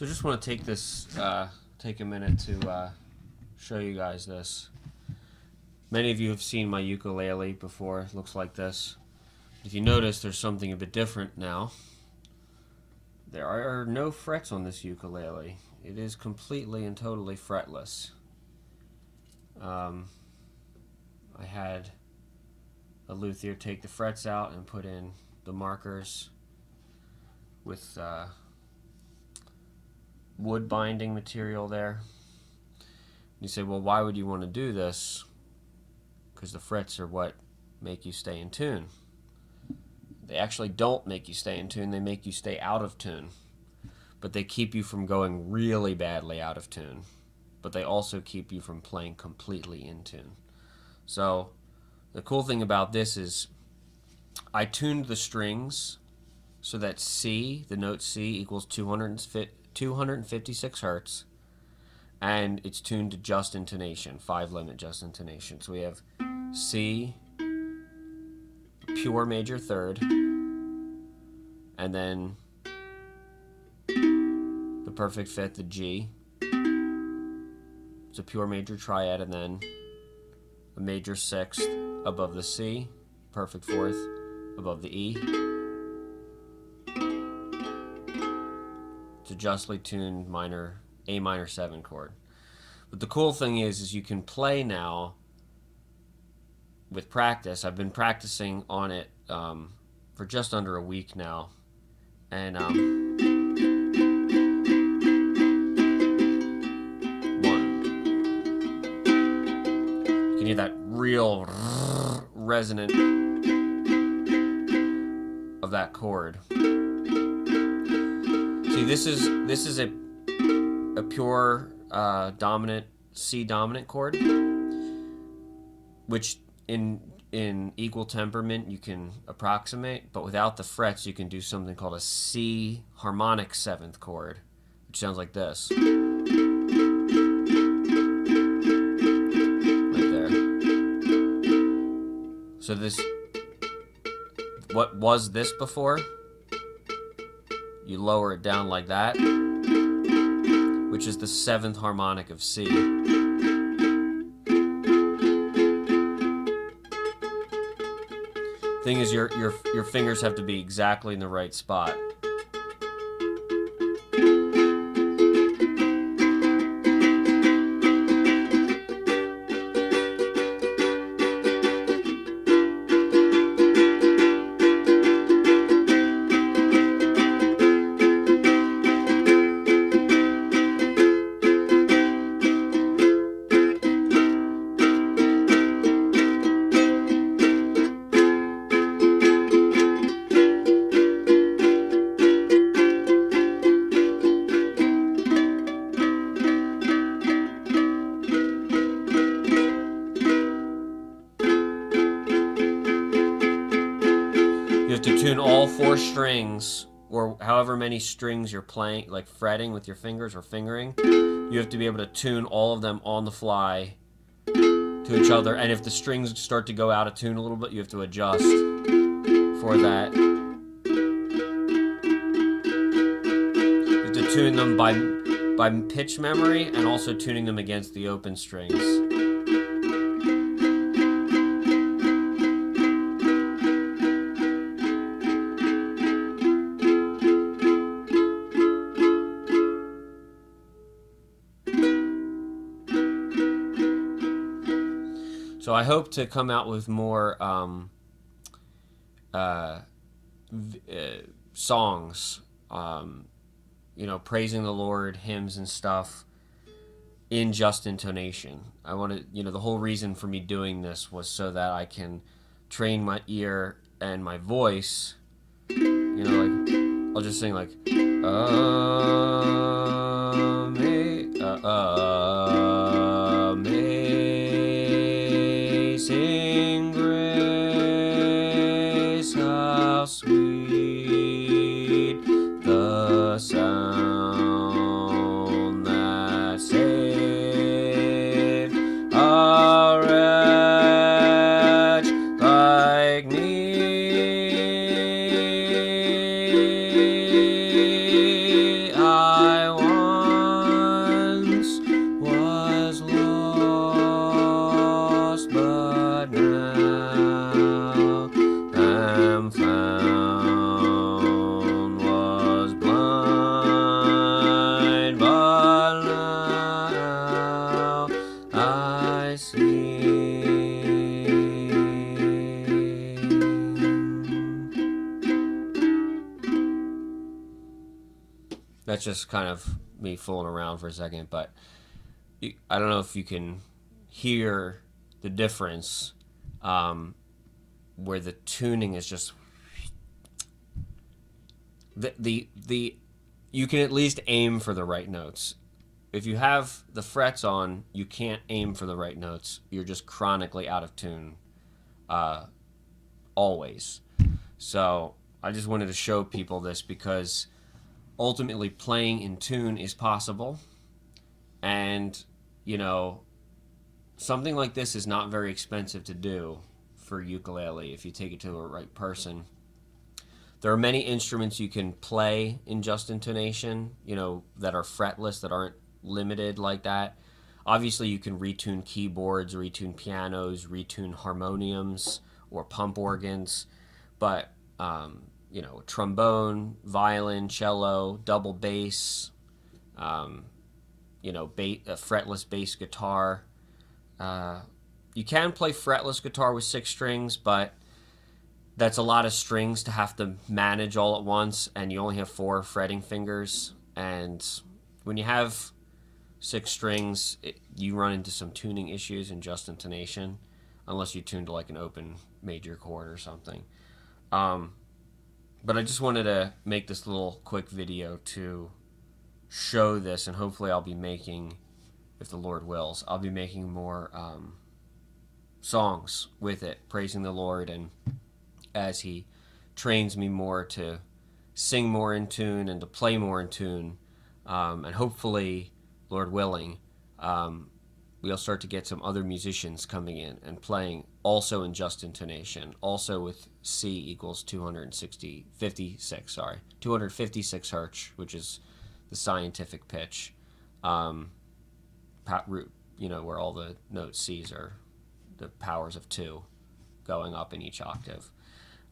So just want to take a minute to show you guys this. Many of you have seen my ukulele before. It looks like this. If you notice, there's something a bit different now. There are no frets on this ukulele. It is completely and totally fretless. I had a luthier take the frets out and put in the markers with wood binding material there. You say, well, why would you want to do this? Because the frets are what make you stay in tune. They actually don't make you stay in tune, they make you stay out of tune. But they keep you from going really badly out of tune. But they also keep you from playing completely in tune. So the cool thing about this is I tuned the strings so that C, the note C, equals 256 hertz. And it's tuned to just intonation, 5-limit just intonation. So we have C, pure major third, and then the perfect fifth, the G. It's a pure major triad, and then a major sixth above the C, perfect fourth above the E. It's a justly tuned A minor 7 chord. But the cool thing is you can play now with practice. I've been practicing on it for just under a week now, and one. You can hear that real resonant of that chord. See, this is a pure dominant C dominant chord, which in equal temperament you can approximate, but without the frets you can do something called a C harmonic 7th chord, which sounds like this. Right there. So this, what was this before? You lower it down like that, which is the 7th harmonic of C. Thing is, your fingers have to be exactly in the right spot. You have to tune all 4 strings, or however many strings you're playing, like fretting with your fingers or fingering. You have to be able to tune all of them on the fly to each other. And if the strings start to go out of tune a little bit, you have to adjust for that. You have to tune them by pitch memory and also tuning them against the open strings. So I hope to come out with more songs, praising the Lord, hymns and stuff in just intonation. I want to, the whole reason for me doing this was so that I can train my ear and my voice. Like I'll just sing like Amazing grace, how sweet the sound that saved a wretch like me. I want That's just kind of me fooling around for a second, but I don't know if you can hear the difference, where the tuning is just the you can at least aim for the right notes. If you have the frets on, you can't aim for the right notes. You're just chronically out of tune, always. So I just wanted to show people this because ultimately playing in tune is possible. And, you know, something like this is not very expensive to do for ukulele if you take it to the right person. There are many instruments you can play in just intonation, that are fretless, that aren't limited like that. Obviously, you can retune keyboards, retune pianos, retune harmoniums or pump organs, but trombone, violin, cello, double bass, a fretless bass guitar. You can play fretless guitar with 6 strings, but that's a lot of strings to have to manage all at once, and you only have 4 fretting fingers. And when you have 6 strings, you run into some tuning issues in just intonation, unless you tune to like an open major chord or something. But I just wanted to make this little quick video to show this, and hopefully I'll be making, if the Lord wills, I'll be making more songs with it, praising the Lord, and as He trains me more to sing more in tune and to play more in tune, and hopefully, Lord willing, we'll start to get some other musicians coming in and playing also in just intonation, also with C equals 256 hertz, which is the scientific pitch, where all the notes C's are the powers of 2 going up in each octave.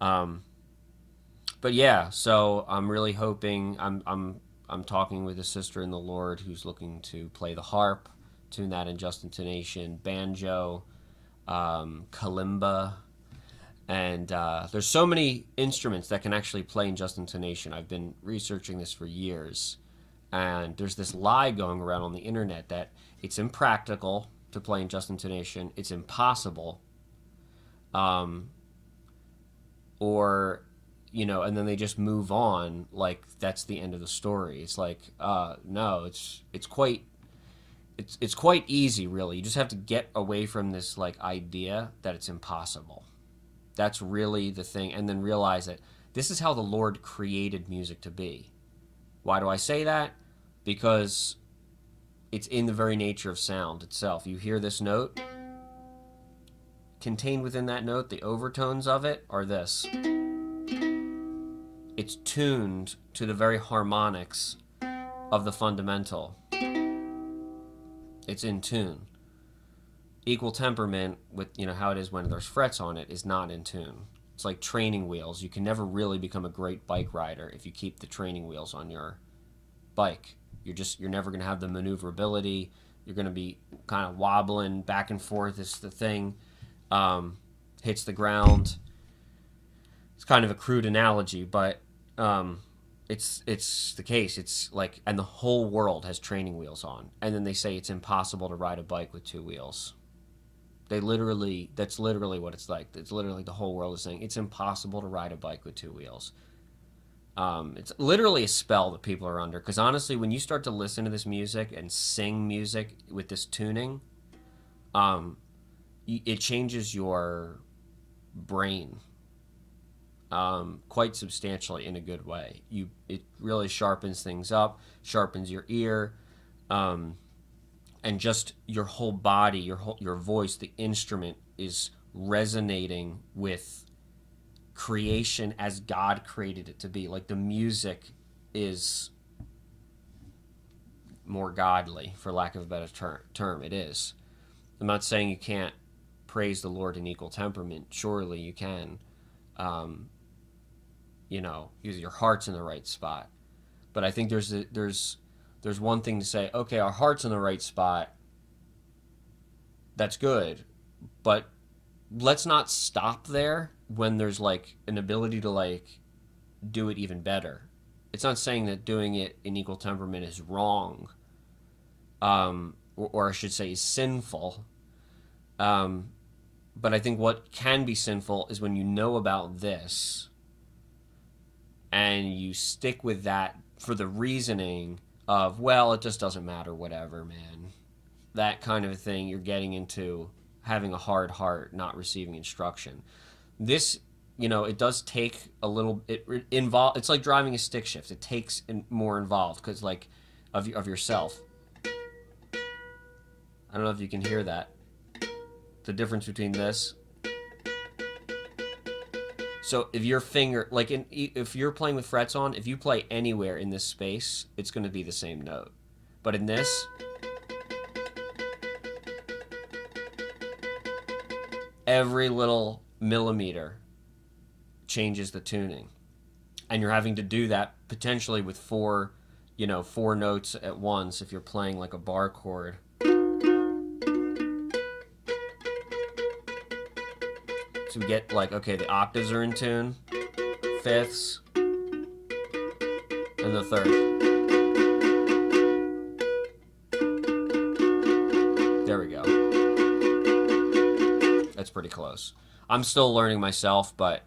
But yeah, so I'm really hoping, I'm talking with a sister in the Lord who's looking to play the harp, tune that in just intonation, banjo, kalimba, and there's so many instruments that can actually play in just intonation. I've been researching this for years, and there's this lie going around on the internet that it's impractical to play in just intonation, it's impossible, or and then they just move on like that's the end of the story. It's like, no, it's quite easy, really. You just have to get away from this like idea that it's impossible. That's really the thing, and then realize that this is how the Lord created music to be. Why do I say that? Because it's in the very nature of sound itself. You hear this note, contained within that note, the overtones of it are this. It's tuned to the very harmonics of the fundamental. It's in tune. Equal temperament, with how it is when there's frets on it, is not in tune. It's like training wheels. You can never really become a great bike rider if you keep the training wheels on your bike. You're never going to have the maneuverability. You're going to be kind of wobbling back and forth as the thing hits the ground. It's kind of a crude analogy, but it's the case. It's like, and the whole world has training wheels on, and then they say it's impossible to ride a bike with 2 wheels. That's literally what it's like. It's literally the whole world is saying it's impossible to ride a bike with 2 wheels. It's literally a spell that people are under, because honestly, when you start to listen to this music and sing music with this tuning, it changes your brain quite substantially in a good way. It really sharpens things up, sharpens your ear, and just your whole body, your voice, the instrument is resonating with creation as God created it to be. Like, the music is more godly, for lack of a better term. It is. I'm not saying you can't praise the Lord in equal temperament. Surely you can. Because your heart's in the right spot. But I think there's one thing to say, okay, our heart's in the right spot. That's good. But let's not stop there when there's like an ability to like do it even better. it's not saying that doing it in equal temperament is wrong, or I should say is sinful. Um, but I think what can be sinful is when you know about this and you stick with that for the reasoning of, well, it just doesn't matter, whatever, man. That kind of a thing, you're getting into having a hard heart, not receiving instruction. This, it does take a little. It's like driving a stick shift. It takes more involved because, like, of yourself. I don't know if you can hear that. The difference between this. So if your finger, like, if you're playing with frets on, if you play anywhere in this space, it's going to be the same note. But in this, every little millimeter changes the tuning, and you're having to do that potentially with four notes at once if you're playing like a bar chord. So we get like, okay, the octaves are in tune, fifths, and the third. There we go. That's pretty close. I'm still learning myself, but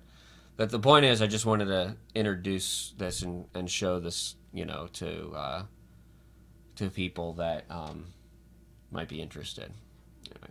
the point is, I just wanted to introduce this and show this, to people that might be interested. Anyway.